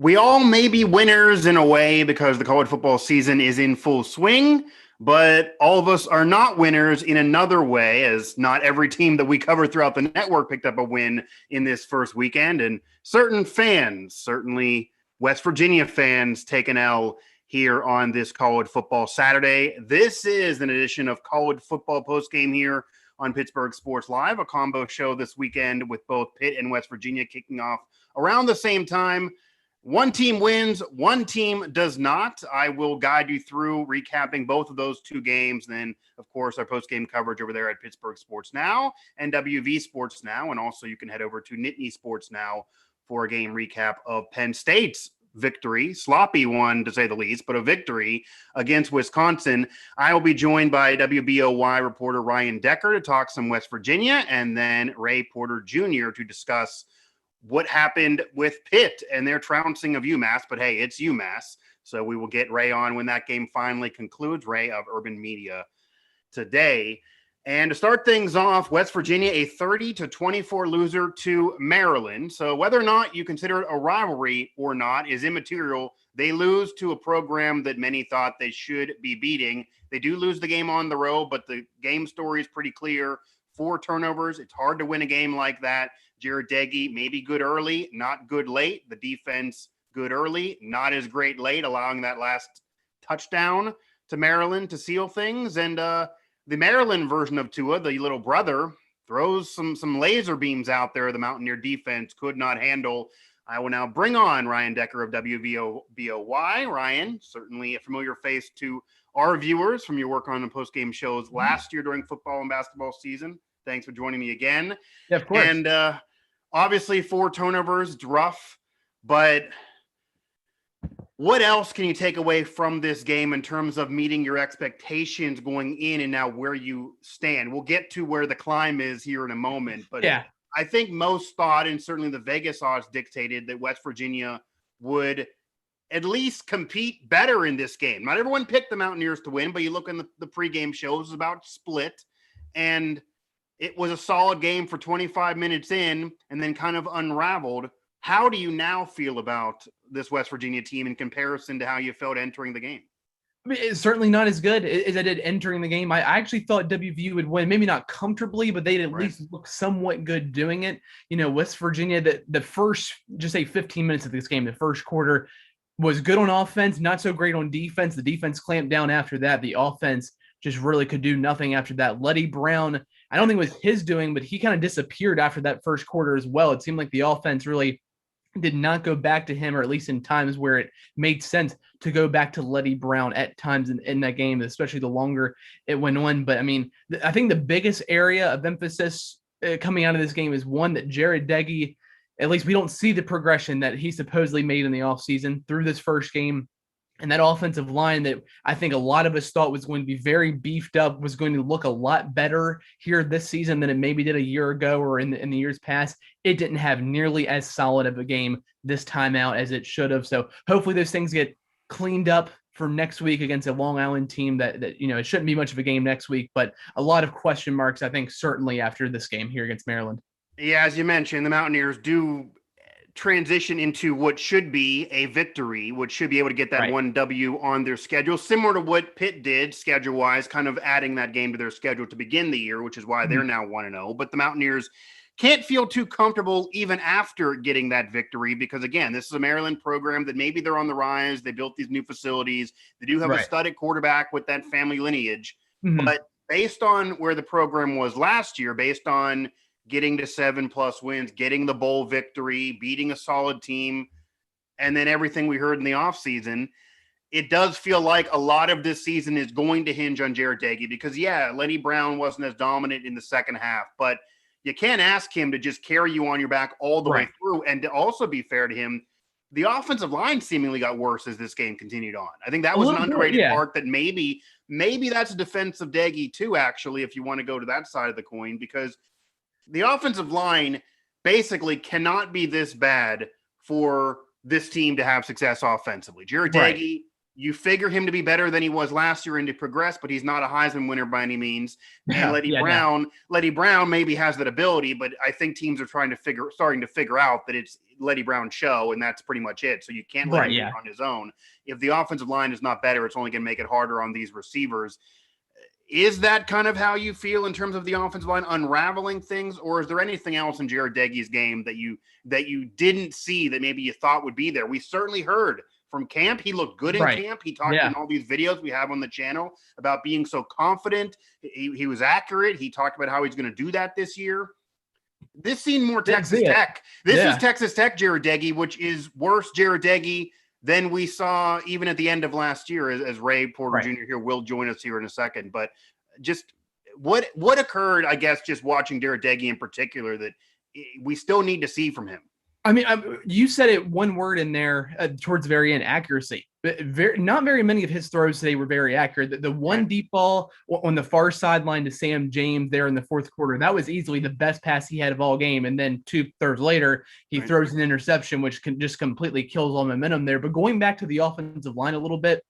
We all may be winners in a way because the college football season is in full swing, but all of us are not winners in another way, as not every team that we cover throughout the network picked up a win in this first weekend. And certain fans, certainly West Virginia fans, take an L here on this college football Saturday. This is an edition of College Football Postgame here on Pittsburgh Sports Live, a combo show this weekend with both Pitt and West Virginia kicking off around the same time. One team wins, one team does not. I will guide you through recapping both of those two games. Then, of course, our post-game coverage over there at Pittsburgh Sports Now and WV Sports Now. And also you can head over to Nittany Sports Now for a game recap of Penn State's victory, sloppy one to say the least, but a victory against Wisconsin. I will be joined by WBOY reporter Ryan Decker to talk some West Virginia, and then Ray Porter Jr. to discuss what happened with Pitt and their trouncing of UMass. But hey, it's UMass. So we will get Ray on when that game finally concludes. Ray of Urban Media Today. And to start things off, West Virginia, a 30-24 loser to Maryland. So whether or not you consider it a rivalry or not is immaterial. They lose to a program that many thought they should be beating. They do lose the game on the road, but the game story is pretty clear. 4 turnovers. It's hard to win a game like that. Jarret Doege, maybe good early, not good late. The defense, good early, not as great late, allowing that last touchdown to Maryland to seal things. And the Maryland version of Tua, the little brother, throws some laser beams out there. The Mountaineer defense could not handle. I will now bring on Ryan Decker of WBOY. Ryan, certainly a familiar face to our viewers from your work on the postgame shows last year during football and basketball season. Thanks for joining me again. Yeah, of course. And obviously 4 turnovers, it's rough, but what else can you take away from this game in terms of meeting your expectations going in and now where you stand? We'll get to where the climb is here in a moment, but yeah, I think most thought, and certainly the Vegas odds dictated, that West Virginia would at least compete better in this game. Not everyone picked the Mountaineers to win, but you look in the pregame shows, it was about split, and it was a solid game for 25 minutes in and then kind of unraveled. How do you now feel about this West Virginia team in comparison to how you felt entering the game? I mean, it's certainly not as good as I did entering the game. I actually thought WVU would win, maybe not comfortably, but they'd at least look somewhat good doing it. You know, West Virginia, the first, just say 15 minutes of this game, the first quarter was good on offense, not so great on defense. The defense clamped down after that. The offense just really could do nothing after that. Neal Brown, I don't think it was his doing, but he kind of disappeared after that first quarter as well. It seemed like the offense really did not go back to him, or at least in times where it made sense to go back to Neal Brown at times in that game, especially the longer it went on. But I mean, I think the biggest area of emphasis coming out of this game is one that Jarret Doege, at least we don't see the progression that he supposedly made in the offseason through this first game. And that offensive line that I think a lot of us thought was going to be very beefed up, was going to look a lot better here this season than it maybe did a year ago or in the years past. It didn't have nearly as solid of a game this time out as it should have. So hopefully those things get cleaned up for next week against a Long Island team that you know, it shouldn't be much of a game next week, but a lot of question marks, I think, certainly after this game here against Maryland. Yeah, as you mentioned, the Mountaineers do transition into what should be a victory, which should be able to get that one W on their schedule, similar to what Pitt did schedule-wise, kind of adding that game to their schedule to begin the year, which is why they're now 1-0. But the Mountaineers can't feel too comfortable even after getting that victory because, again, this is a Maryland program that maybe they're on the rise. They built these new facilities. They do have a studded quarterback with that family lineage. But based on where the program was last year, based on getting to 7+ wins, getting the bowl victory, beating a solid team, and then everything we heard in the offseason, it does feel like a lot of this season is going to hinge on Jarret Doege because, yeah, Neal Brown wasn't as dominant in the second half, but you can't ask him to just carry you on your back all the way through. And to also be fair to him, the offensive line seemingly got worse as this game continued on. I think that was an underrated part that maybe that's a defense of Doege too, actually, if you want to go to that side of the coin, because the offensive line basically cannot be this bad for this team to have success offensively. Jarret Doege You figure him to be better than he was last year and to progress, but he's not a Heisman winner by any means. And Letty Brown maybe has that ability, but I think teams are starting to figure out that it's Letty Brown's show, and that's pretty much it. So you can't let him on his own. If the offensive line is not better, it's only going to make it harder on these receivers. Is that kind of how you feel in terms of the offensive line unraveling things, or is there anything else in Jarret Doege's game that you didn't see that maybe you thought would be there? We certainly heard from camp. He looked good in camp. He talked in all these videos we have on the channel about being so confident. He was accurate. He talked about how he's going to do that this year. This seemed more Texas Tech. This is Texas Tech Jarret Doege, which is worse Jarret Doege than we saw even at the end of last year, as Ray Porter Jr. here will join us here in a second. But just what occurred, I guess, just watching Jarret Doege in particular that we still need to see from him. I mean, you said it one word in there towards the very end, accuracy. Not very many of his throws today were very accurate. The one deep ball on the far sideline to Sam James there in the fourth quarter, that was easily the best pass he had of all game. And then 2 throws later, he throws an interception, which just completely kills all momentum there. But going back to the offensive line a little bit,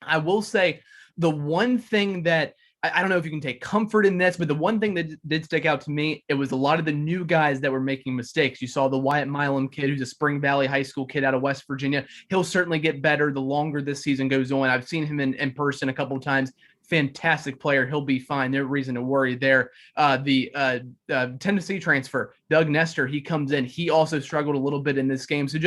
I will say the one thing that I don't know if you can take comfort in this, but the one thing that did stick out to me, it was a lot of the new guys that were making mistakes. You saw the Wyatt Milam kid, who's a Spring Valley High School kid out of West Virginia. He'll certainly get better the longer this season goes on. I've seen him in person a couple of times. Fantastic player. He'll be fine. No reason to worry there. The Tennessee transfer, Doug Nestor, he comes in. He also struggled a little bit in this game. So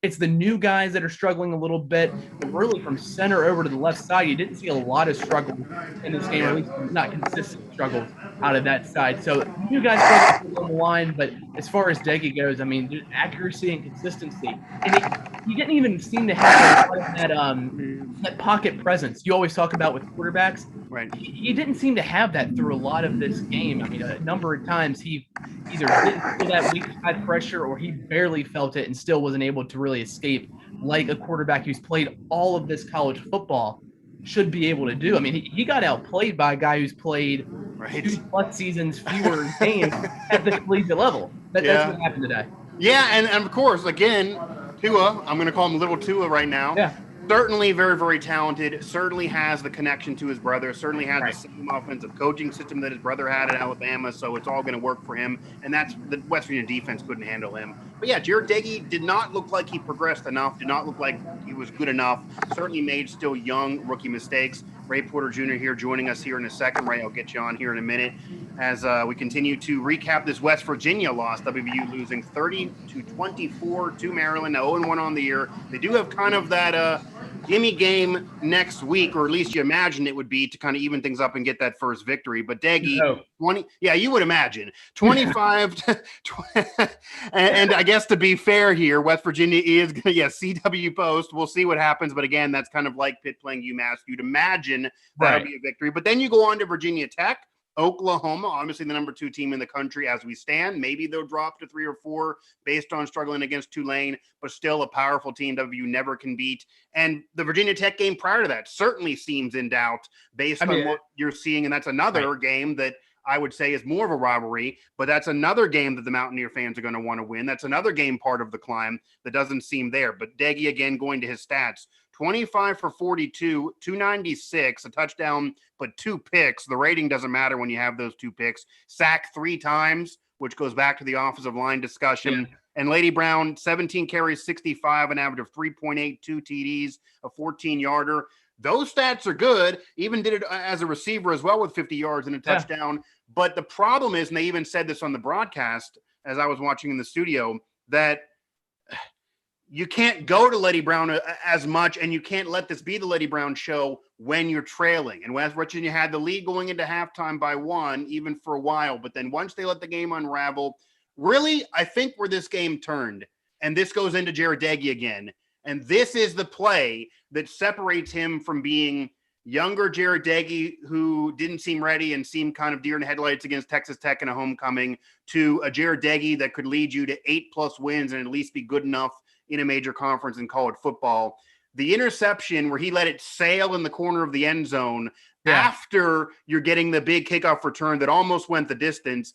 it's the new guys that are struggling a little bit. But really from center over to the left side, you didn't see a lot of struggle in this game, or at least not consistent struggle out of that side. So new guys struggle on the line, but as far as Doege goes, I mean, just accuracy and consistency. And he didn't even seem to have a lot of that pocket presence you always talk about with quarterbacks. Right. He didn't seem to have that through a lot of this game. I mean, a number of times he either didn't feel that weak side pressure or he barely felt it and still wasn't able to really escape like a quarterback who's played all of this college football should be able to do. I mean, he got outplayed by a guy who's played 2+ seasons, fewer games at the collegiate level. That's what happened today. Yeah, and of course, again, Tua, I'm going to call him Little Tua right now. Yeah. Certainly very, very talented, certainly has the connection to his brother, certainly has the same offensive coaching system that his brother had at Alabama, so it's all going to work for him, and that's the West Virginia defense couldn't handle him. But yeah, Jarret Doege did not look like he progressed enough, did not look like he was good enough, certainly made still young rookie mistakes. Ray Porter Jr. here joining us here in a second. Ray, I'll get you on here in a minute as we continue to recap this West Virginia loss. WVU losing 30-24 to Maryland, 0-1 on the year. They do have kind of that gimme game next week, or at least you imagine it would be to kind of even things up and get that first victory. But Doege, 20, yeah, you would imagine 25 to 20, and I guess to be fair here, West Virginia is going to, CW Post. We'll see what happens. But again, that's kind of like Pitt playing UMass. You'd imagine that would be a victory. But then you go on to Virginia Tech, Oklahoma, obviously the number 2 team in the country as we stand. Maybe they'll drop to 3 or 4 based on struggling against Tulane, but still a powerful team WVU never can beat. And the Virginia Tech game prior to that certainly seems in doubt based on what you're seeing. And that's another game that I would say is more of a rivalry, but that's another game that the Mountaineer fans are going to want to win. That's another game part of the climb that doesn't seem there. But Doege, again, going to his stats, 25 for 42, 296, a touchdown, but 2 picks. The rating doesn't matter when you have those 2 picks. Sacked 3 times, which goes back to the offensive line discussion. And Letty Brown, 17 carries, 65, an average of 3.82 TDs, a 14-yarder. Those stats are good. Even did it as a receiver as well with 50 yards and a touchdown. But the problem is, and they even said this on the broadcast as I was watching in the studio, that you can't go to Letty Brown as much, and you can't let this be the Letty Brown show when you're trailing. And West Virginia had the lead going into halftime by 1, even for a while. But then once they let the game unravel, really, I think where this game turned, and this goes into Jarret Doege again, and this is the play that separates him from being younger Jarret Doege, who didn't seem ready and seemed kind of deer in the headlights against Texas Tech in a homecoming, to a Jarret Doege that could lead you to 8+ wins and at least be good enough in a major conference in college football. The interception where he let it sail in the corner of the end zone after you're getting the big kickoff return that almost went the distance,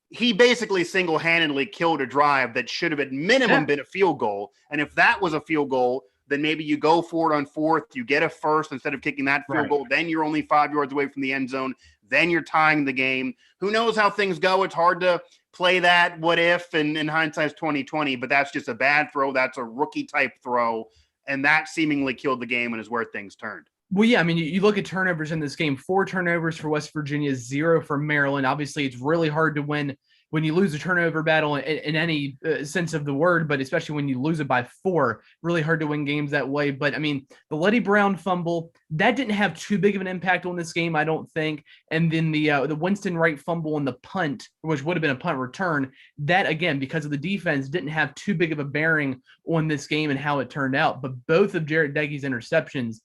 he basically single-handedly killed a drive that should have at minimum been a field goal. And if that was a field goal, then maybe you go for it on fourth, you get a first instead of kicking that field goal. Then you're only 5 yards away from the end zone. Then you're tying the game. Who knows how things go? It's hard to play that what if, and in hindsight's 2020, but that's just a bad throw. That's a rookie type throw. And that seemingly killed the game and is where things turned. Well, yeah, I mean, you look at turnovers in this game, 4 turnovers for West Virginia, 0 for Maryland. Obviously, it's really hard to win when you lose a turnover battle in any sense of the word, but especially when you lose it by 4, really hard to win games that way. But, I mean, the Letty Brown fumble, that didn't have too big of an impact on this game, I don't think. And then the Winston Wright fumble and the punt, which would have been a punt return, that, again, because of the defense, didn't have too big of a bearing on this game and how it turned out. But both of Jarret Doege's interceptions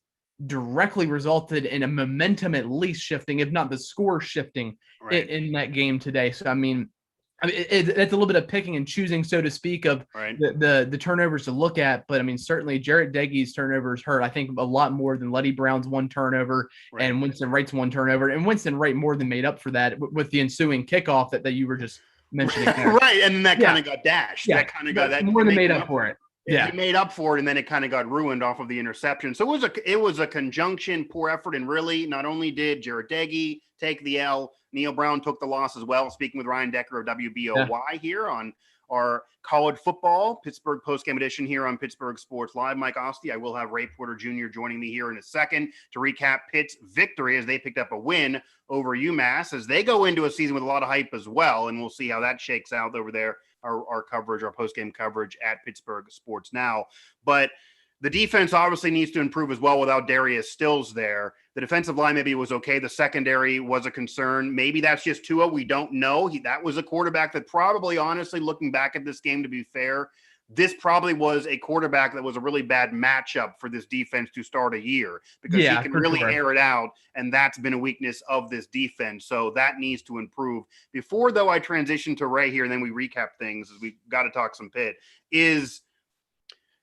directly resulted in a momentum at least shifting, if not the score shifting in that game today. So, I mean, it's a little bit of picking and choosing, so to speak, of the turnovers to look at. But, I mean, certainly Jarret Doege's turnovers hurt, I think, a lot more than Letty Brown's 1 turnover and Winston Wright's 1 turnover. And Winston Wright more than made up for that with the ensuing kickoff that you were just mentioning. Right, and then that kind of got dashed. Yeah, that kind of got that more than made up for it. Yeah, he made up for it, and then it kind of got ruined off of the interception. So it was a conjunction, poor effort, and really not only did Jarret Doege take the L, Neal Brown took the loss as well. Speaking with Ryan Decker of WBOY here on our college football Pittsburgh postgame edition here on Pittsburgh Sports Live. Mike Asti, I will have Ray Porter Jr. joining me here in a second to recap Pitt's victory as they picked up a win over UMass as they go into a season with a lot of hype as well, and we'll see how that shakes out over there. Our coverage, our post-game coverage at Pittsburgh Sports Now. But the defense obviously needs to improve as well without Darius Stills there. The defensive line maybe was okay. The secondary was a concern. Maybe that's just Tua. We don't know. That was a quarterback that probably, honestly, looking back at this game, to be fair, this probably was a quarterback that was a really bad matchup for this defense to start a year because he can really air it out, and that's been a weakness of this defense. So that needs to improve. Before, though, I transition to Ray here, and then we recap things as we've got to talk some Pitt, this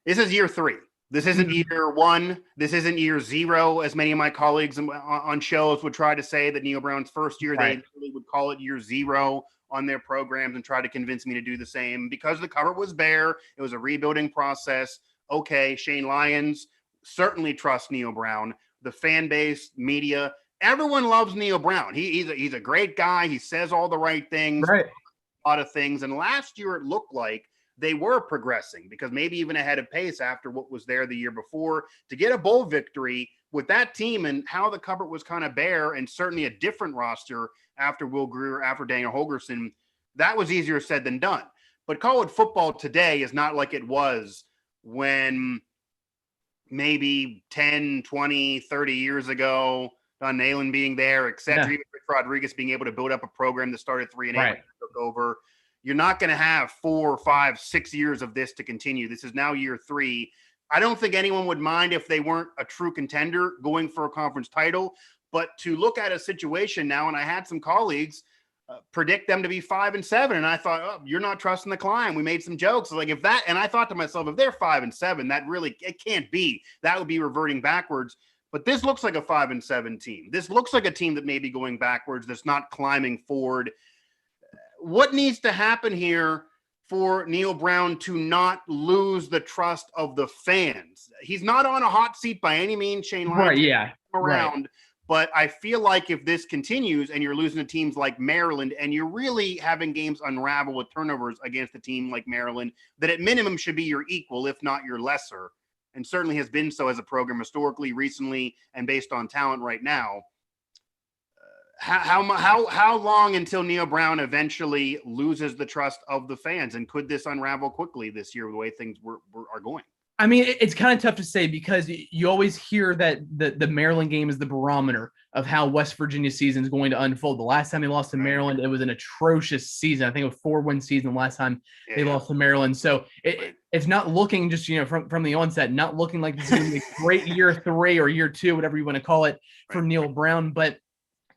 is year 3. This isn't year 1. This isn't year 0, as many of my colleagues on shows would try to say that Neal Brown's first year, they really would call it year 0 on their programs and try to convince me to do the same. Because the cover was bare, it was a rebuilding process. Okay, Shane Lyons certainly trusts Neal Brown. The fan base, media, everyone loves Neal Brown. He's a great guy. He says all the right things, a lot of things. And last year it looked like they were progressing because maybe even ahead of pace after what was there the year before to get a bowl victory with that team and how the cupboard was kind of bare and certainly a different roster after Will Grier, after Daniel Holgorsen. That was easier said than done. But college football today is not like it was when maybe 10, 20, 30 years ago, Don Nalen being there, et cetera, even Rich Rodriguez being able to build up a program that started 3-8 when he took over. You're not going to have 4, 5, 6 years of this to continue. This is now year 3. I don't think anyone would mind if they weren't a true contender going for a conference title. But to look at a situation now, and I had some colleagues predict them to be 5-7, and I thought, oh, you're not trusting the climb. We made some jokes like if that, and I thought to myself, if they're 5-7, that really it can't be. That would be reverting backwards. But this looks like a 5-7 team. This looks like a team that may be going backwards. That's not climbing forward. What needs to happen here for Neal Brown to not lose the trust of the fans? He's not on a hot seat by any means. Shane Lyons around. But I feel like if this continues and you're losing to teams like Maryland and you're really having games unravel with turnovers against a team like Maryland, that at minimum should be your equal, if not your lesser, and certainly has been so as a program historically, recently, and based on talent right now. How long until Neal Brown eventually loses the trust of the fans? And could this unravel quickly this year, the way things are going? I mean, it's kind of tough to say because you always hear that the Maryland game is the barometer of how West Virginia's season is going to unfold. The last time they lost to Maryland, it was an atrocious season. I think it was 4-win season the last time they lost to Maryland. So it's not looking just, from the onset, not looking like this is going to be a great year 3 or year 2, whatever you want to call it, for Neal Brown. But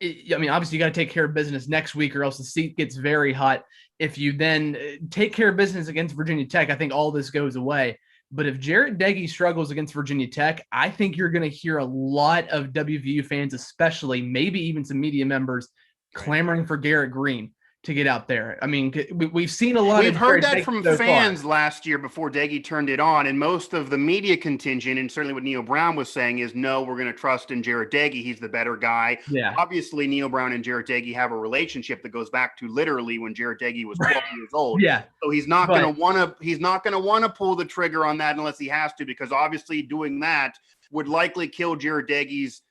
obviously you got to take care of business next week or else the seat gets very hot. If you then take care of business against Virginia Tech, I think all this goes away. But if Jarret Doege struggles against Virginia Tech, I think you're going to hear a lot of WVU fans, especially maybe even some media members, clamoring for Garrett Green. to get out there. I mean, we've seen a lot. We've heard that from so fans last year before Doege turned it on, and most of the media contingent, and certainly what Neal Brown was saying, is no, we're going to trust in Jarret Doege. He's the better guy. Yeah. Obviously, Neal Brown and Jarret Doege have a relationship that goes back to literally when Jarret Doege was 12 years old. Yeah. So he's not going to want to pull the trigger on that unless he has to, because obviously doing that would likely kill Jarret Doege's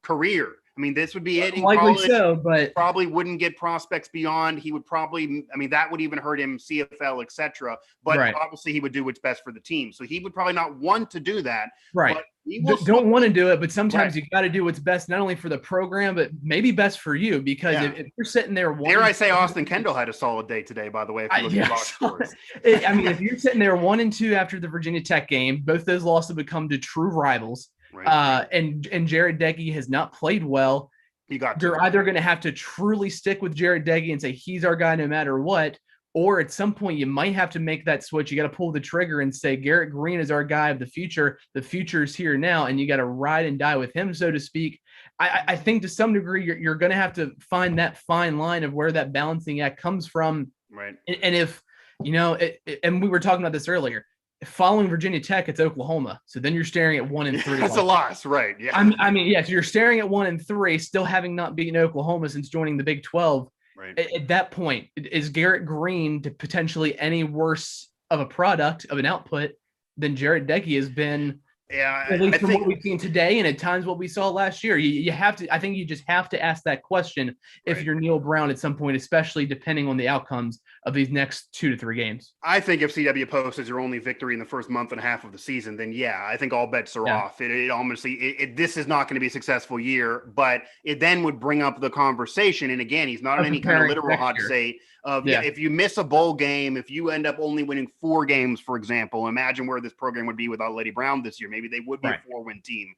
career. I mean, this would be it in likely college. So, but probably wouldn't get prospects beyond. He would probably, I mean, that would even hurt him, CFL, etc. But obviously, he would do what's best for the team. So he would probably not want to do that. Right. But don't want to do it, but sometimes you got to do what's best, not only for the program, but maybe best for you. Because if you're sitting there, dare I say, Austin Kendall had a solid day today. By the way, if you look at box scores. I mean, if you're sitting there 1-2 after the Virginia Tech game, both those losses become to true rivals. Right. And Jarret Doege has not played well. You're either going to have to truly stick with Jarret Doege and say he's our guy no matter what, or at some point you might have to make that switch. You got to pull the trigger and say Garrett Green is our guy of the future. The future is here now, and you got to ride and die with him, so to speak. I think to some degree you're going to have to find that fine line of where that balancing act comes from. Right. And if and we were talking about this earlier. Following Virginia Tech, it's Oklahoma. So then you're staring at 1-3. That's a loss, right? Yeah. I mean, yes, you're staring at 1-3, still having not beaten Oklahoma since joining the Big 12. Right. At that point, is Garrett Green to potentially any worse of a product of an output than Jarret Doege has been? Yeah, at least from what we've seen today, and at times what we saw last year. You have to. I think you just have to ask that question if you're Neal Brown at some point, especially depending on the outcomes of these next 2 to 3 games. I think if CW Post is your only victory in the first month and a half of the season, then I think all bets are off. This is not going to be a successful year, but it then would bring up the conversation. And again, he's not on any kind of literal hot seat of if you miss a bowl game, if you end up only winning 4 games, for example, imagine where this program would be without Lady Brown this year. Maybe they would be a 4-win team.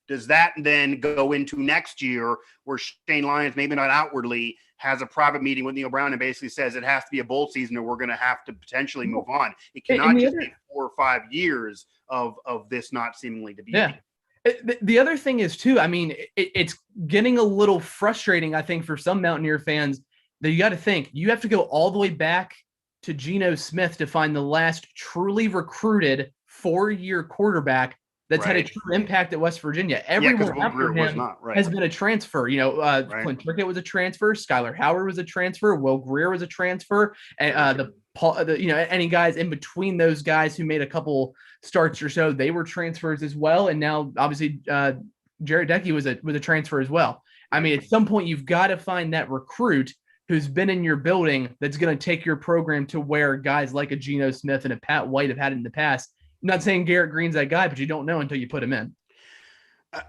Does that then go into next year where Shane Lyons, maybe not outwardly, has a private meeting with Neal Brown and basically says it has to be a bowl season or we're going to have to potentially move on? It cannot just be 4 or 5 years of this not seemingly to be. Yeah. The other thing is, too, I mean, it's getting a little frustrating, I think, for some Mountaineer fans that you got to think you have to go all the way back to Geno Smith to find the last truly recruited 4-year quarterback that's had a true impact at West Virginia. Everyone after him has been a transfer. Clint Trickett was a transfer. Skylar Howard was a transfer. Will Greer was a transfer. And any guys in between those guys who made a couple starts or so, they were transfers as well. And now, obviously, Jarret Doege was a transfer as well. I mean, at some point, you've got to find that recruit who's been in your building that's going to take your program to where guys like a Geno Smith and a Pat White have had it in the past. I'm not saying Garrett Green's that guy, but you don't know until you put him in.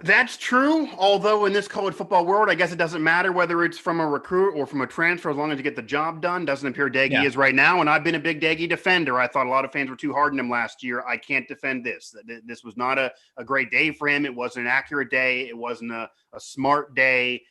That's true. Although in this college football world, I guess it doesn't matter whether it's from a recruit or from a transfer, as long as you get the job done. Doesn't appear Doege is right now. And I've been a big Doege defender. I thought a lot of fans were too hard on him last year. I can't defend this. This was not a great day for him. It wasn't an accurate day. It wasn't a smart day.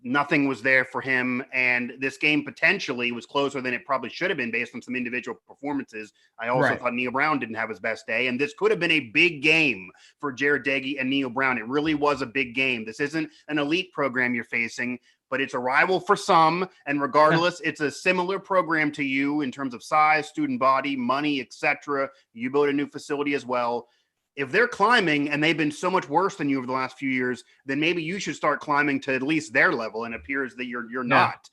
Nothing was there for him. And this game potentially was closer than it probably should have been based on some individual performances. I also thought Neal Brown didn't have his best day. And this could have been a big game for Jarret Doege and Neal Brown. It really was a big game. This isn't an elite program you're facing, but it's a rival for some. And regardless, it's a similar program to you in terms of size, student body, money, etc. You build a new facility as well. If they're climbing and they've been so much worse than you over the last few years, then maybe you should start climbing to at least their level. And it appears that you're not.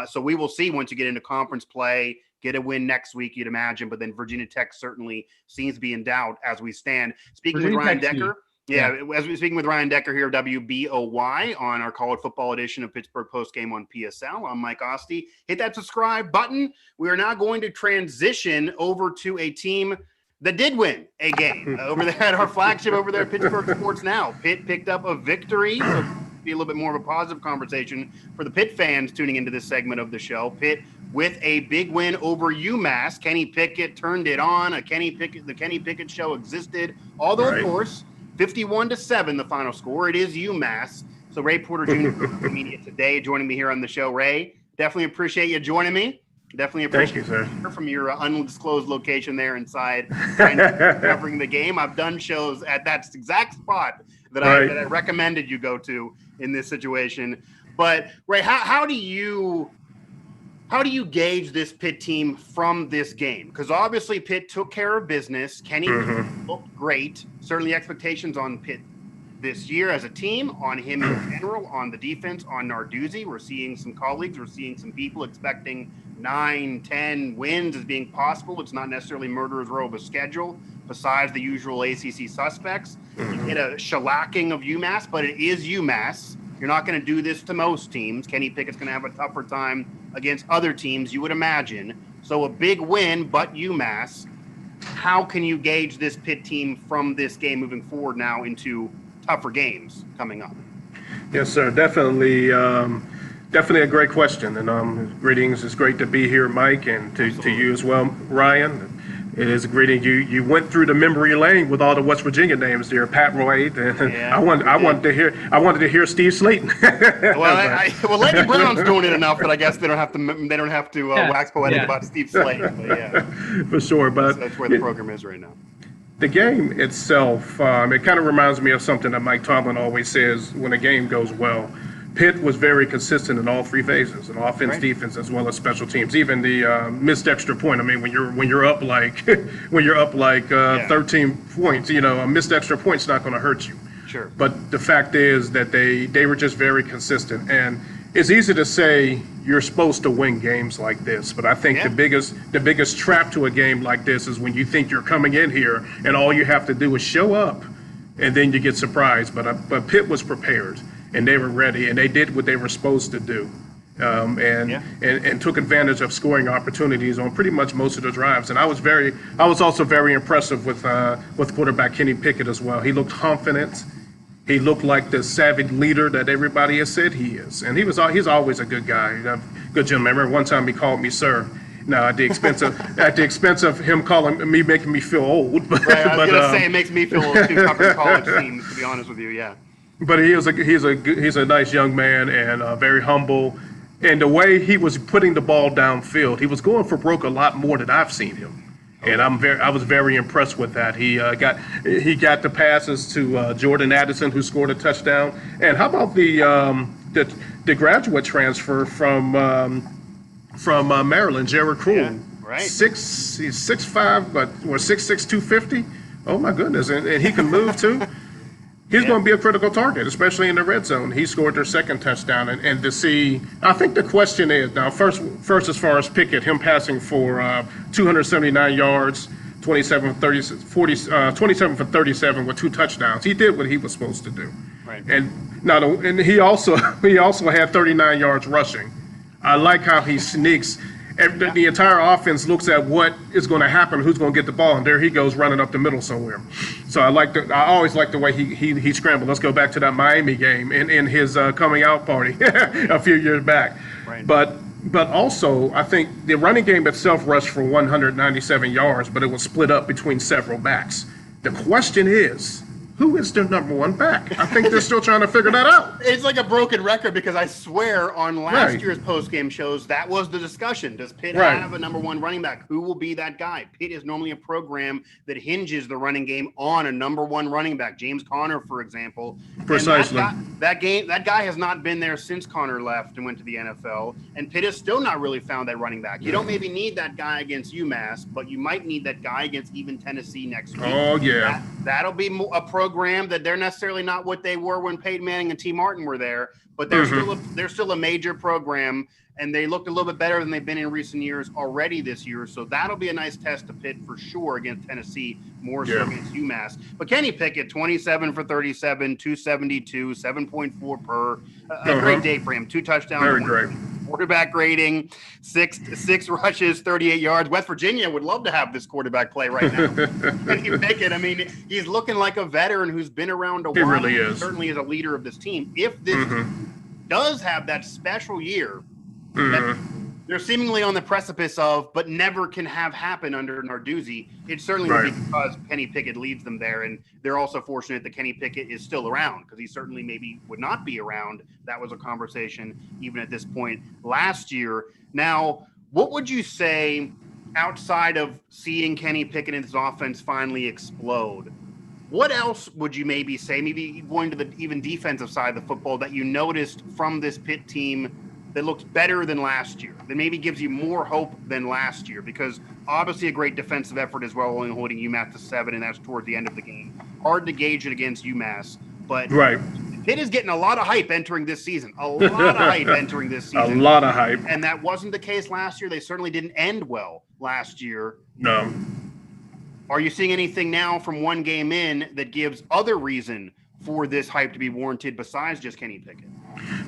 So we will see once you get into conference play, get a win next week, you'd imagine. But then Virginia Tech certainly seems to be in doubt as we stand. Speaking with Ryan Decker. As we're speaking with Ryan Decker here, WBOY, on our college football edition of Pittsburgh Postgame on PSL. I'm Mike Asti. Hit that subscribe button. We are now going to transition over to a team that did win a game over there at our flagship over there at Pittsburgh Sports now. Pitt picked up a victory. So be a little bit more of a positive conversation for the Pitt fans tuning into this segment of the show. Pitt with a big win over UMass. Kenny Pickett turned it on. The Kenny Pickett show existed. Although, of course, 51-7 the final score. It is UMass. So Ray Porter Jr. from Media Today joining me here on the show. Ray, definitely appreciate you joining me. Definitely appreciate it from your undisclosed location there inside covering the game. I've done shows at that exact spot that I recommended you go to in this situation. But Ray, how do you How do you gauge this Pitt team from this game? Because obviously Pitt took care of business. Kenny looked great. Certainly expectations on Pitt this year as a team, on him in general, on the defense, on Narduzzi. We're seeing some colleagues, we're seeing some people expecting 9, 10 wins as being possible. It's not necessarily murderer's row of a schedule, besides the usual ACC suspects. You get a shellacking of UMass, but it is UMass. You're not going to do this to most teams. Kenny Pickett's going to have a tougher time against other teams, you would imagine. So a big win, but UMass. How can you gauge this Pitt team from this game moving forward now into tougher games coming up? Yes, sir. Definitely. Definitely a great question. And greetings. It's great to be here, Mike, and to you as well, Ryan. It is a greeting. You went through the memory lane with all the West Virginia names there, Pat Royd, and Yeah, I wanted to hear Steve Slayton. Well, Lenny Brown's doing it enough that I guess they don't have to wax poetic about Steve Slayton. But yeah, for sure. But that's where the program is right now. The game itself, it kind of reminds me of something that Mike Tomlin always says when a game goes well. Pitt was very consistent in all three phases, in offense, defense, as well as special teams. Even the missed extra point. I mean, when you're up like 13 points, a missed extra point's not going to hurt you. Sure. But the fact is that they were just very consistent, and it's easy to say you're supposed to win games like this, but I think the biggest trap to a game like this is when you think you're coming in here and all you have to do is show up, and then you get surprised. But Pitt was prepared. And they were ready, and they did what they were supposed to do, and took advantage of scoring opportunities on pretty much most of the drives. And I was also very impressive with quarterback Kenny Pickett as well. He looked confident. He looked like the savvy leader that everybody has said he is, and he's always a good guy, good gentleman. I remember one time he called me sir. Now at the expense of him making me feel old. But, right, I was gonna say it makes me feel old too, covering college teams, to be honest with you. Yeah. But he's a nice young man and very humble, and the way he was putting the ball downfield, he was going for broke a lot more than I've seen him, and I was very impressed with that. He got the passes to Jordan Addison, who scored a touchdown. And how about the graduate transfer from Maryland, Jarret Doege? Yeah, right. He's 6'5", but 6'6", 250. Oh my goodness, and he can move too. He's going to be a critical target, especially in the red zone. He scored their second touchdown, and to see, I think the question is now first as far as Pickett, him passing for 279 yards, 27 for 37 with 2 touchdowns. He did what he was supposed to do, right? And he also had 39 yards rushing. I like how he sneaks. The entire offense looks at what is going to happen, who's going to get the ball, and there he goes running up the middle somewhere. So I always like the way he scrambled. Let's go back to that Miami game in his coming out party a few years back. Right. But also I think the running game itself rushed for 197 yards, but it was split up between several backs. The question is, who is their number one back? I think they're still trying to figure that out. It's like a broken record because I swear on last year's postgame shows, that was the discussion. Does Pitt have a number one running back? Who will be that guy? Pitt is normally a program that hinges the running game on a number one running back. James Conner, for example. Precisely. That guy has not been there since Conner left and went to the NFL, and Pitt has still not really found that running back. You don't maybe need that guy against UMass, but you might need that guy against even Tennessee next week. Oh, yeah. That'll be a program that they're necessarily not what they were when Peyton Manning and T. Martin were there, but they're still a major program, and they looked a little bit better than they've been in recent years already this year. So that'll be a nice test to Pitt for sure against Tennessee, more so against UMass. But Kenny Pickett, 27 for 37, 272, 7.4 per. A great day for him. 2 touchdowns. Very great. Quarterback rating, six rushes, 38 yards. West Virginia would love to have this quarterback play right now. Kenny Pickett, I mean, he's looking like a veteran who's been around a while. He really is. Certainly is a leader of this team. If this does have that special year that they're seemingly on the precipice of, but never can have happen under Narduzzi, it certainly would be because Kenny Pickett leads them there. And they're also fortunate that Kenny Pickett is still around, because he certainly maybe would not be around. That was a conversation even at this point last year. Now, what would you say outside of seeing Kenny Pickett and his offense finally explode? What else would you maybe say, maybe going to the even defensive side of the football, that you noticed from this Pitt team that looks better than last year, that maybe gives you more hope than last year? Because obviously a great defensive effort as well, only holding UMass to 7, and that's towards the end of the game. Hard to gauge it against UMass, but Pitt is getting a lot of hype entering this season. A lot of hype entering this season. A lot of hype. And that wasn't the case last year. They certainly didn't end well last year. No. Are you seeing anything now from one game in that gives other reason for this hype to be warranted besides just Kenny Pickett?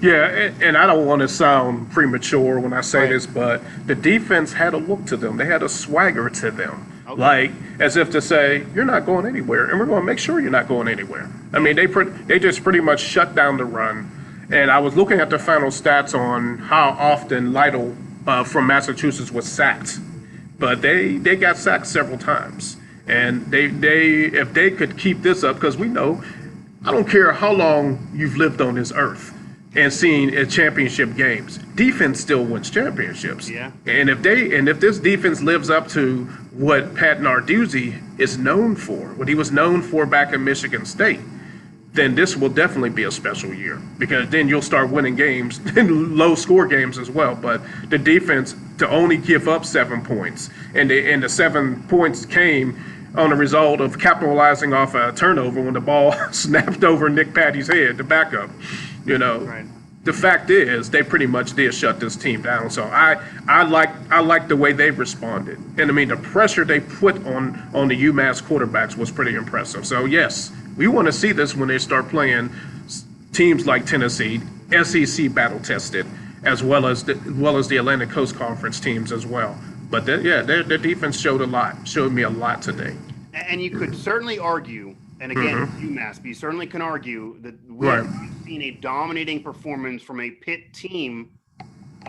Yeah, and I don't want to sound premature when I say this, but the defense had a look to them. They had a swagger to them. Okay. Like, as if to say, you're not going anywhere, and we're going to make sure you're not going anywhere. I mean, they just pretty much shut down the run. And I was looking at the final stats on how often Lytle from Massachusetts was sacked. But they got sacked several times. And they if they could keep this up, because we know, I don't care how long you've lived on this earth and seen championship games, defense still wins championships. Yeah. And if this defense lives up to what Pat Narduzzi is known for, what he was known for back in Michigan State, then this will definitely be a special year, because then you'll start winning games and low score games as well. But the defense to only give up 7 points, and the 7 points came on the result of capitalizing off a turnover when the ball snapped over Nick Patty's head, the backup. Right. The fact is they pretty much did shut this team down. So I like the way they responded. And I mean, the pressure they put on the UMass quarterbacks was pretty impressive. So yes, we want to see this when they start playing teams like Tennessee, SEC battle tested, as well as the Atlantic Coast Conference teams as well. But their defense showed me a lot today. And you could certainly argue, and again, UMass, but you certainly can argue that we've seen a dominating performance from a Pitt team,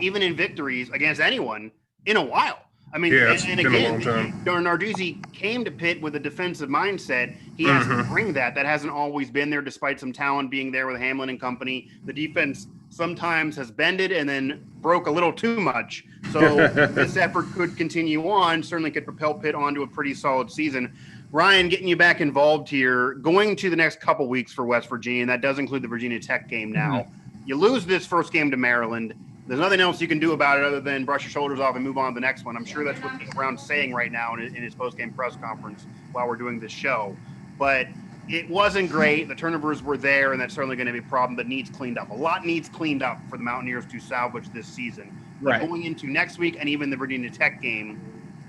even in victories against anyone, in a while. I mean, and again, Narduzzi came to Pitt with a defensive mindset. He has to bring that. That hasn't always been there, despite some talent being there with Hamlin and company. The defense sometimes has bended and then broke a little too much. So this effort could continue on, certainly could propel Pitt onto a pretty solid season. Ryan, getting you back involved here, going to the next couple weeks for West Virginia, and that does include the Virginia Tech game now. You lose this first game to Maryland. There's nothing else you can do about it other than brush your shoulders off and move on to the next one. I'm sure that's what Neal Brown's saying right now in his post-game press conference while we're doing this show. But it wasn't great. The turnovers were there, and that's certainly going to be a problem that needs cleaned up. A lot needs cleaned up for the Mountaineers to salvage this season. But going into next week and even the Virginia Tech game,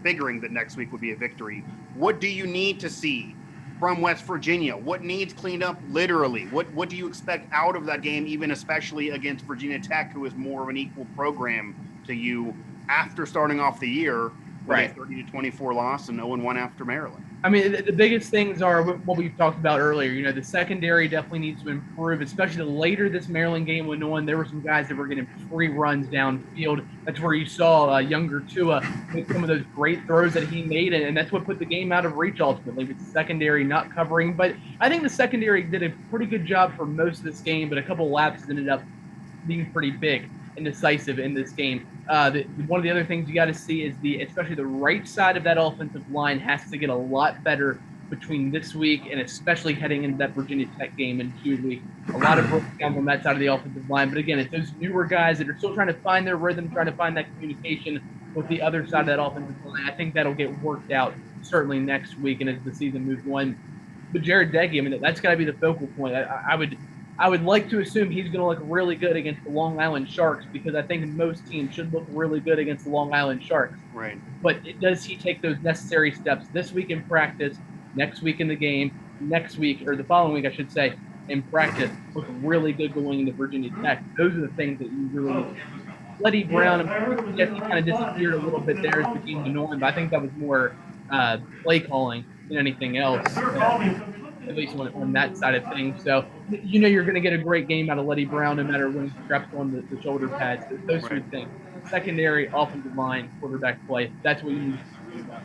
figuring that next week would be a victory, what do you need to see from West Virginia? What needs cleaned up literally? What do you expect out of that game, even especially against Virginia Tech, who is more of an equal program to you after starting off the year with a 30-24 loss and 0-1 after Maryland? I mean, the biggest things are what we've talked about earlier. The secondary definitely needs to improve, especially the later this Maryland game went on. There were some guys that were getting free runs downfield. That's where you saw younger Tua make some of those great throws that he made, and that's what put the game out of reach ultimately, with the secondary not covering. But I think the secondary did a pretty good job for most of this game, but a couple lapses ended up being pretty big and decisive in this game. One of the other things you got to see is especially the right side of that offensive line has to get a lot better between this week and especially heading into that Virginia Tech game in 2 weeks. A lot of breakdown on that side of the offensive line. But again, it's those newer guys that are still trying to find their rhythm, trying to find that communication with the other side of that offensive line. I think that'll get worked out certainly next week and as the season moves on. But Jarret Doege, I mean, that's got to be the focal point. I would like to assume he's going to look really good against the Long Island Sharks, because I think most teams should look really good against the Long Island Sharks. Right. But does he take those necessary steps this week in practice, next week in the game, next week, or the following week, I should say, in practice, look really good going into Virginia Tech? Those are the things that you really look at. Letty Brown, yes, he kind of disappeared a little bit there as the game went on, but I think that was more play calling than anything else. At least on that side of things. So, you're going to get a great game out of Letty Brown no matter when he straps on the shoulder pads. Those sort of things. Secondary, offensive line, quarterback play. That's what you need to do about.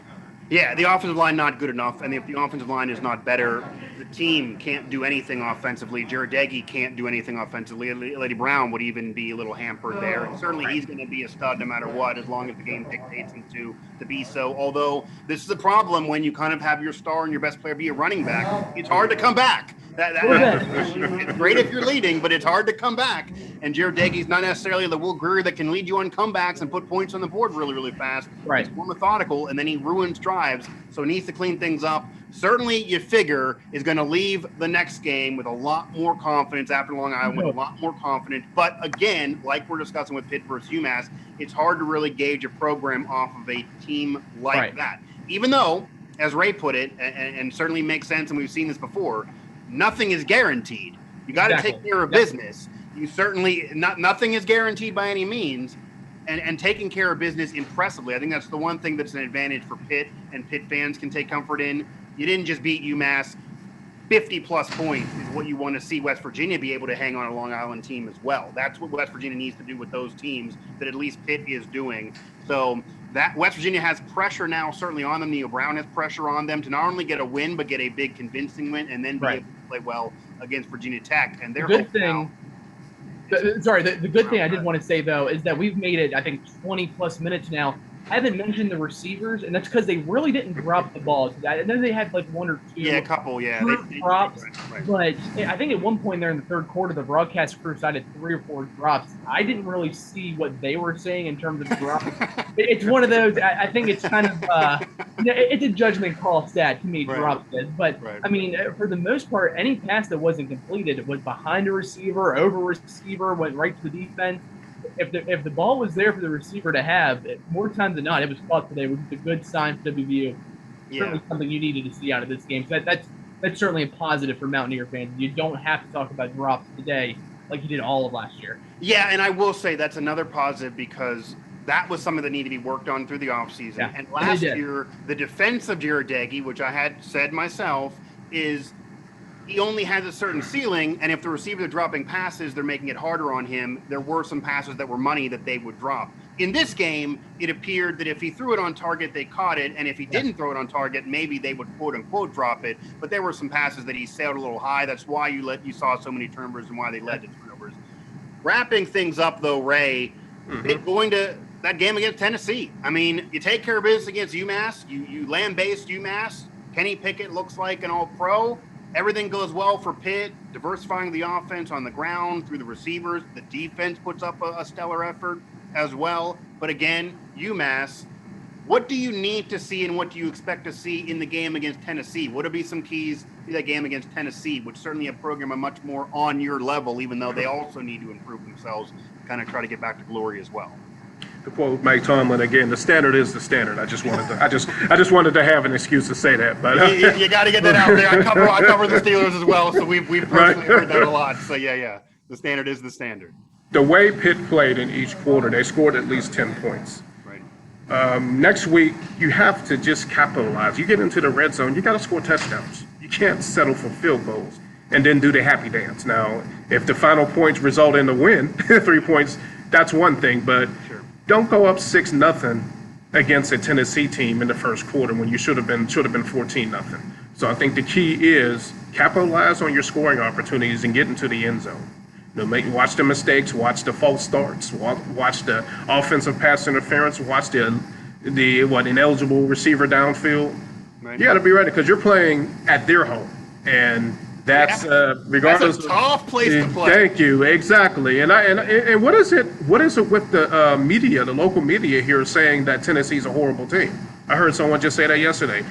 Yeah, the offensive line not good enough, and if the offensive line is not better, the team can't do anything offensively. Jarret Doege can't do anything offensively. Letty Brown would even be a little hampered there. And certainly he's going to be a stud no matter what, as long as the game dictates him to be so. Although this is a problem when you kind of have your star and your best player be a running back. It's hard to come back. It's great if you're leading, but it's hard to come back. And Jarret Doege's not necessarily the Will Greer that can lead you on comebacks and put points on the board really, really fast. Right. He's more methodical, and then he ruins drives, so he needs to clean things up. Certainly, you figure is going to leave the next game with a lot more confidence after Long Island, with a lot more confidence. But again, like we're discussing with Pitt versus UMass, it's hard to really gauge a program off of a team like that. Even though, as Ray put it, and certainly makes sense, and we've seen this before, nothing is guaranteed. You got to take care of business. You certainly nothing is guaranteed by any means, and taking care of business impressively. I think that's the one thing that's an advantage for Pitt, and Pitt fans can take comfort in. You didn't just beat UMass. 50-plus points is what you want to see West Virginia be able to hang on a Long Island team as well. That's what West Virginia needs to do with those teams that at least Pitt is doing. So that West Virginia has pressure now certainly on them. Neal Brown has pressure on them to not only get a win, but get a big convincing win and then be able to play well against Virginia Tech. And their good thing. The good thing I did want to say, though, is that we've made it, I think, 20-plus minutes now. I haven't mentioned the receivers, and that's because they really didn't drop the balls. I know they had like one or two. Yeah, a couple, they drops. But I think at one point there in the third quarter, the broadcast crew cited 3 or 4 drops. I didn't really see what they were saying in terms of drops. It's one of those. I think it's kind of it's a judgment call stat to me. Drops it, but I mean, for the most part, any pass that wasn't completed was behind a receiver, over a receiver, went right to the defense. If the ball was there for the receiver to have, more times than not, it was caught today, which is a good sign for WVU. Certainly something you needed to see out of this game. So that's certainly a positive for Mountaineer fans. You don't have to talk about drops today like you did all of last year. Yeah, and I will say that's another positive because that was something that needed to be worked on through the offseason. Yeah, and last year, the defense of Jarret Doege, which I had said myself, is he only has a certain ceiling, and if the receivers are dropping passes, they're making it harder on him. There were some passes that were money that they would drop. In this game, it appeared that if he threw it on target, they caught it, and if he didn't throw it on target, maybe they would quote-unquote drop it. But there were some passes that he sailed a little high. That's why you saw so many turnovers and why they led to turnovers. Wrapping things up, though, Ray, going to that game against Tennessee. I mean, you take care of business against UMass. You land-based UMass. Kenny Pickett looks like an all-pro. Everything goes well for Pitt, diversifying the offense on the ground through the receivers. The defense puts up a stellar effort as well. But again, UMass, what do you need to see and what do you expect to see in the game against Tennessee? What would be some keys to that game against Tennessee, which certainly a program much more on your level, even though they also need to improve themselves, kind of try to get back to glory as well? To quote Mike Tomlin again, the standard is the standard. I just wanted to have an excuse to say that. But you got to get that out there. I cover the Steelers as well, so we've personally heard that a lot. So yeah, the standard is the standard. The way Pitt played in each quarter, they scored at least 10 points. Right. Next week, you have to just capitalize. You get into the red zone, you got to score touchdowns. You can't settle for field goals and then do the happy dance. Now, if the final points result in the win, 3 points, that's one thing, but don't go up 6-0 against a Tennessee team in the first quarter when you should have been 14-0. So I think the key is capitalize on your scoring opportunities and get into the end zone. Watch the mistakes, watch the false starts, watch the offensive pass interference, watch the ineligible receiver downfield. Right. You got to be ready because you're playing at their home, and that's regardless. That's a tough place to play. Thank you, exactly. And what is it with the media, the local media here, saying that Tennessee's a horrible team? I heard someone just say that yesterday.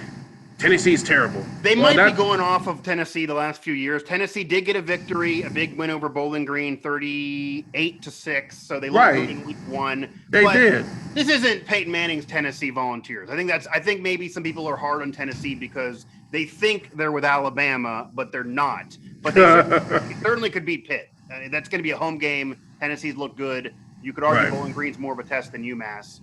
Tennessee's terrible. They might be going off of Tennessee the last few years. Tennessee did get a victory, a big win over Bowling Green, 38-6. So they lost in week 1. They did. This isn't Peyton Manning's Tennessee Volunteers. I think maybe some people are hard on Tennessee because they think they're with Alabama, but they're not. But they certainly could beat Pitt. That's going to be a home game. Tennessee's look good. You could argue Bowling Green's more of a test than UMass.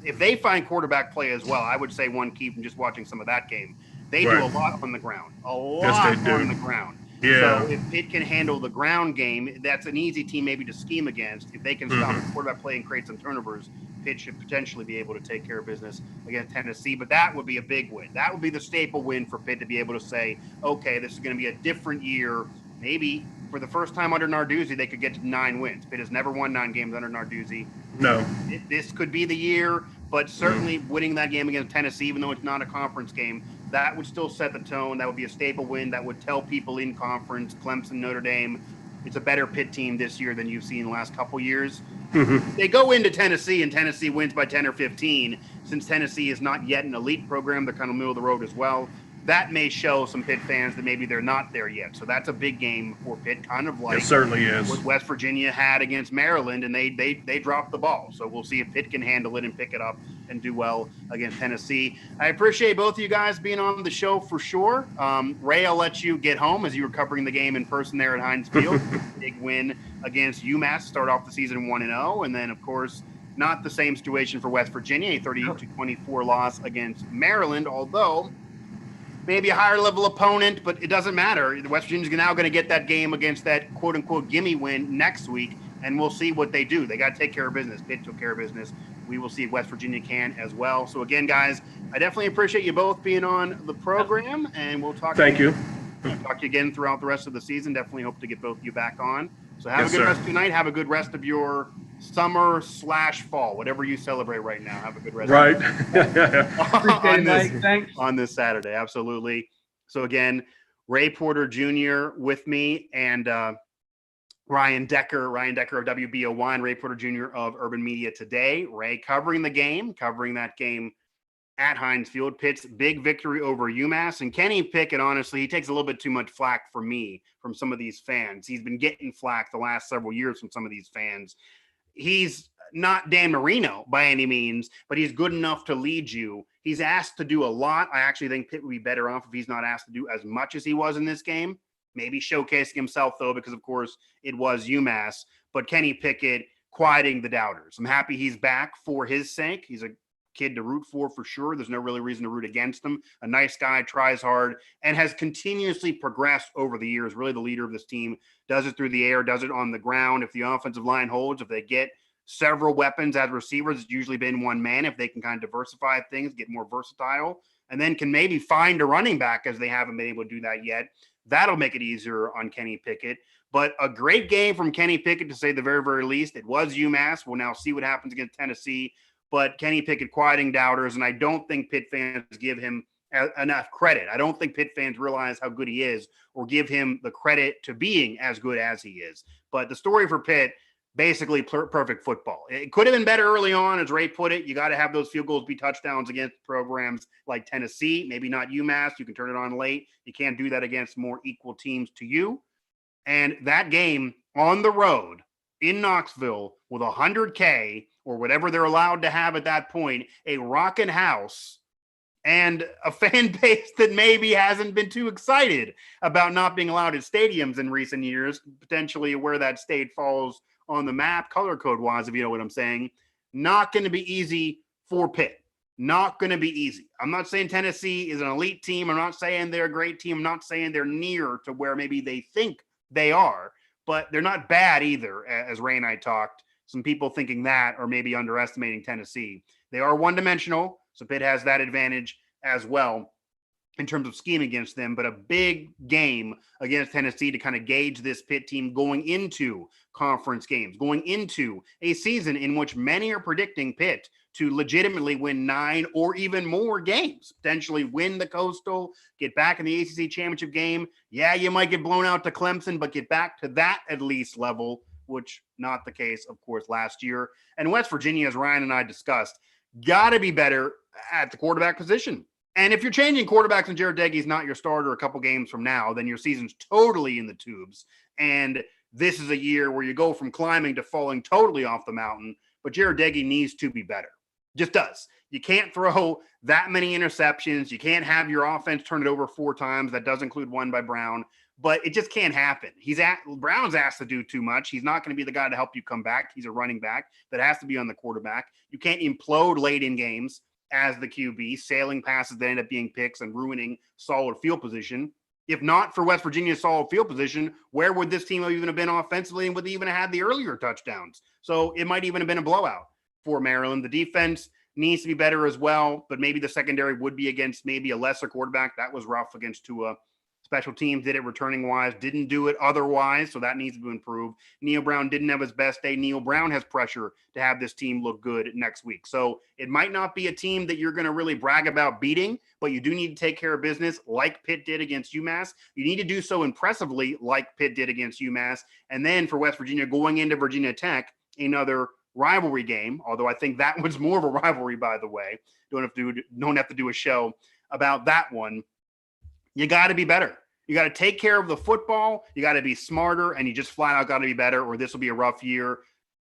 If they find quarterback play as well, I would say one key from just watching some of that game. They do a lot on the ground. On the ground. Yeah. So if Pitt can handle the ground game, that's an easy team maybe to scheme against. If they can stop the quarterback play and create some turnovers, Pitt should potentially be able to take care of business against Tennessee. But that would be a big win. That would be the staple win for Pitt to be able to say, okay, this is going to be a different year. Maybe for the first time under Narduzzi, they could get to 9 wins. Pitt has never won 9 games under Narduzzi. No. This could be the year, but certainly winning that game against Tennessee, even though it's not a conference game, that would still set the tone. That would be a staple win. That would tell people in conference, Clemson, Notre Dame, it's a better Pitt team this year than you've seen in the last couple years. They go into Tennessee, and Tennessee wins by 10 or 15. Since Tennessee is not yet an elite program, they're kind of middle of the road as well. That may show some Pitt fans that maybe they're not there yet. So that's a big game for Pitt, kind of like it certainly is what West Virginia had against Maryland, and they dropped the ball. So we'll see if Pitt can handle it and pick it up and do well against Tennessee. I appreciate both of you guys being on the show for sure. Ray, I'll let you get home as you were covering the game in person there at Heinz Field. Big win against UMass, start off the season 1-0, and then, of course, not the same situation for West Virginia, a 30-24 loss against Maryland, although maybe a higher level opponent, but it doesn't matter. West Virginia's now going to get that game against that quote-unquote gimme win next week, and we'll see what they do. They got to take care of business. Pitt took care of business. We will see if West Virginia can as well. So, again, guys, I definitely appreciate you both being on the program, and we'll talk. Thank you. We'll talk to you again throughout the rest of the season. Definitely hope to get both of you back on. So have a good rest of your night. Have a good rest of your summer/fall, whatever you celebrate right now. Have a good rest. Right. On this Saturday, absolutely. So again, Ray Porter Jr. with me, and Ryan Decker of WBOY, and Ray Porter Jr. of Urban Media Today. Ray covering that game at Heinz Field. Pitt's big victory over UMass. And Kenny Pickett, honestly, he takes a little bit too much flack for me from some of these fans. He's been getting flack the last several years from some of these fans. He's not Dan Marino by any means, but he's good enough to lead you. He's asked to do a lot. I actually think Pitt would be better off if he's not asked to do as much as he was in this game. Maybe showcasing himself, though, because, of course, it was UMass. But Kenny Pickett quieting the doubters. I'm happy he's back for his sake. He's a kid to root for sure. There's no really reason to root against him. A nice guy, tries hard, and has continuously progressed over the years. Really the leader of this team. Does it through the air, does it on the ground. If the offensive line holds, if they get several weapons as receivers, it's usually been one man. If they can kind of diversify things, get more versatile, and then can maybe find a running back, as they haven't been able to do that yet, that'll make it easier on Kenny Pickett. But a great game from Kenny Pickett, to say the very, very least. It was UMass. We'll now see what happens against Tennessee. But Kenny Pickett quieting doubters, and I don't think Pitt fans give him enough credit. I don't think Pitt fans realize how good he is or give him the credit to being as good as he is. But the story for Pitt, basically perfect football. It could have been better early on, as Ray put it. You got to have those field goals be touchdowns against programs like Tennessee, maybe not UMass. You can turn it on late. You can't do that against more equal teams to you. And that game on the road in Knoxville with 100K or whatever they're allowed to have at that point, a rocking house, and a fan base that maybe hasn't been too excited about not being allowed at stadiums in recent years, potentially where that state falls on the map, color code wise, if you know what I'm saying. Not going to be easy for Pitt. Not going to be easy. I'm not saying Tennessee is an elite team. I'm not saying they're a great team. I'm not saying they're near to where maybe they think they are, but they're not bad either, as Ray and I talked. Some people thinking that or maybe underestimating Tennessee. They are one-dimensional, so Pitt has that advantage as well in terms of scheme against them, but a big game against Tennessee to kind of gauge this Pitt team going into conference games, going into a season in which many are predicting Pitt to legitimately win 9 or even more games, potentially win the Coastal, get back in the ACC championship game. Yeah, you might get blown out to Clemson, but get back to that at least level, which not the case, of course, last year. And West Virginia, as Ryan and I discussed, got to be better at the quarterback position. And if you're changing quarterbacks and Jarret Doege is not your starter a couple games from now, then your season's totally in the tubes. And this is a year where you go from climbing to falling totally off the mountain. But Jarret Doege needs to be better. Just does. You can't throw that many interceptions. You can't have your offense turn it over 4 times. That does include one by Brown. But it just can't happen. Brown's asked to do too much. He's not going to be the guy to help you come back. He's a running back that has to be on the quarterback. You can't implode late in games as the QB, sailing passes that end up being picks and ruining solid field position. If not for West Virginia's solid field position, where would this team have even have been offensively, and would they even have had the earlier touchdowns? So it might even have been a blowout for Maryland. The defense needs to be better as well, but maybe the secondary would be against maybe a lesser quarterback. That was rough against Tua, Special teams did it returning wise, didn't do it otherwise, so that needs to improve. Neal Brown didn't have his best day. Neal Brown has pressure to have this team look good next week. So it might not be a team that you're going to really brag about beating, but you do need to take care of business like Pitt did against UMass. You need to do so impressively like Pitt did against UMass. And then for West Virginia, going into Virginia Tech, another rivalry game, although I think that was more of a rivalry, by the way. Don't have to do a show about that one. You got to be better. You got to take care of the football. You got to be smarter, and you just flat out got to be better, or this will be a rough year.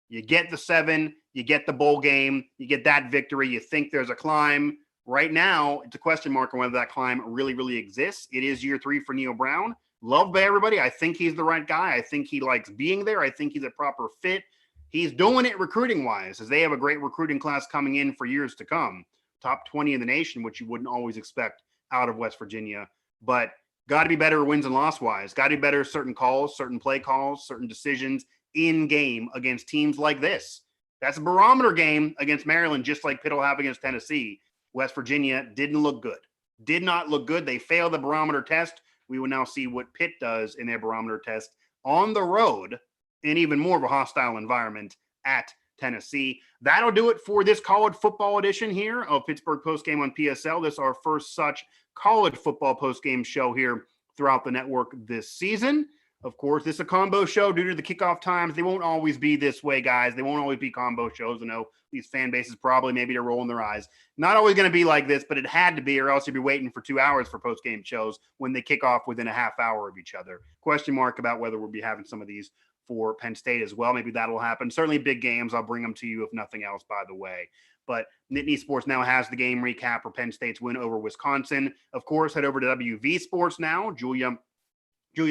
You get the 7, you get the bowl game, you get that victory. You think there's a climb. Right now, it's a question mark on whether that climb really, really exists. It is year 3 for Neal Brown. Loved by everybody. I think he's the right guy. I think he likes being there. I think he's a proper fit. He's doing it recruiting-wise, as they have a great recruiting class coming in for years to come. Top 20 in the nation, which you wouldn't always expect out of West Virginia. But got to be better wins and loss-wise. Got to be better certain calls, certain play calls, certain decisions in game against teams like this. That's a barometer game against Maryland, just like Pitt will have against Tennessee. West Virginia didn't look good. Did not look good. They failed the barometer test. We will now see what Pitt does in their barometer test on the road in even more of a hostile environment at Tennessee. That'll do it for this college football edition here of Pittsburgh Postgame on PSL. This is our first such college football postgame show here throughout the network this season. Of course, this is a combo show due to the kickoff times. They won't always be this way, guys. They won't always be combo shows. I know these fan bases probably maybe they're rolling their eyes. Not always going to be like this, but it had to be, or else you'd be waiting for 2 hours for postgame shows when they kick off within a half hour of each other. Question mark about whether we'll be having some of these for Penn State as well. Maybe that'll happen. Certainly big games. I'll bring them to you if nothing else, by the way. But Nittany Sports now has the game recap for Penn State's win over Wisconsin. Of course, head over to WV Sports now. Julia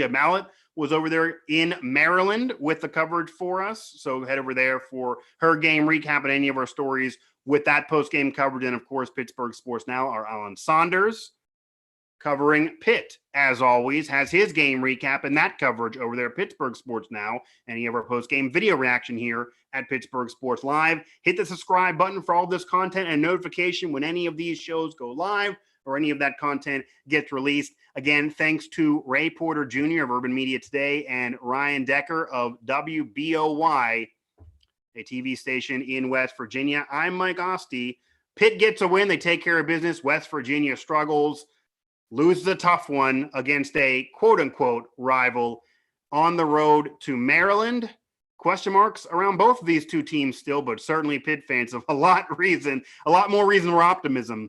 Mallett was over there in Maryland with the coverage for us. So head over there for her game recap and any of our stories with that post-game coverage. And, of course, Pittsburgh Sports Now, our Alan Saunders, covering Pitt, as always, has his game recap and that coverage over there at Pittsburgh Sports Now. Any of our post-game video reaction here at Pittsburgh Sports Live. Hit the subscribe button for all this content and notification when any of these shows go live or any of that content gets released. Again, thanks to Ray Porter Jr. of Urban Media Today and Ryan Decker of WBOY, a TV station in West Virginia. I'm Mike Asti. Pitt gets a win. They take care of business. West Virginia struggles. Loses a tough one against a quote-unquote rival on the road to Maryland. Question marks around both of these two teams still, but certainly Pitt fans have a lot more reason for optimism